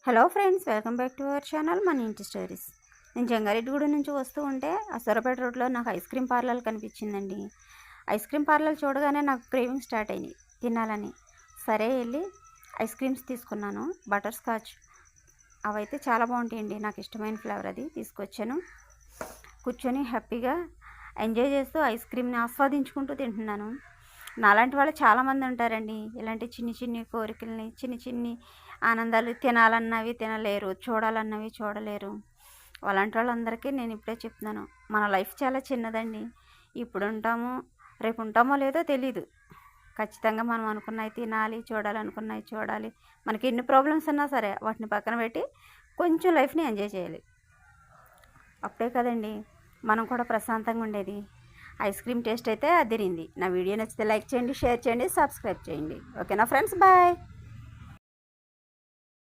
Hello friends, welcome back to our channel మన ఇంటి stories. నేను జంగారెడ్డిగూడెం నుంచి వస్తూ ఉంటే ఆ సొరపేట రోడ్లో నాకు ఐస్ క్రీమ్ పార్లర్ కనిపించిందండి. ఐస్ క్రీమ్ పార్లర్ చూడగానే నాకు క్రేవింగ్ స్టార్ట్ అయింది తినాలని. సరే వెళ్ళి ఐస్ క్రీమ్స్ తీసుకున్నాను. బటర్ స్కాచ్ అవైతే చాలా బాగుంటాయండి, నాకు ఇష్టమైన ఫ్లేవర్ అది తీసుకొచ్చాను. కూర్చొని హ్యాపీగా ఎంజాయ్ చేస్తూ ఐస్ క్రీమ్ని ఆస్వాదించుకుంటూ తింటున్నాను. నాలాంటి వాళ్ళు చాలామంది ఉంటారండి. ఇలాంటి చిన్ని చిన్ని కోరికల్ని, చిన్ని చిన్ని ఆనందాలు తినాలన్నవి తినలేరు, చూడాలన్నవి చూడలేరు. అలాంటి వాళ్ళందరికీ నేను ఇప్పుడే చెప్తున్నాను, మన లైఫ్ చాలా చిన్నదండి. ఇప్పుడు ఉంటామో రేపు ఉంటామో లేదో తెలీదు. ఖచ్చితంగా మనం అనుకున్నవి తినాలి, చూడాలనుకున్నవి చూడాలి. మనకి ఎన్ని ప్రాబ్లమ్స్ ఉన్నా సరే వాటిని పక్కన పెట్టి కొంచెం లైఫ్ని ఎంజాయ్ చేయాలి. అప్పుడే కదండి మనం కూడా ప్రశాంతంగా ఉండేది. ఐస్ క్రీమ్ టేస్ట్ అయితే అదిరింది. నా వీడియో నచ్చితే లైక్ చేయండి, షేర్ చేయండి, సబ్స్క్రైబ్ చేయండి. ఓకేనా ఫ్రెండ్స్, బాయ్.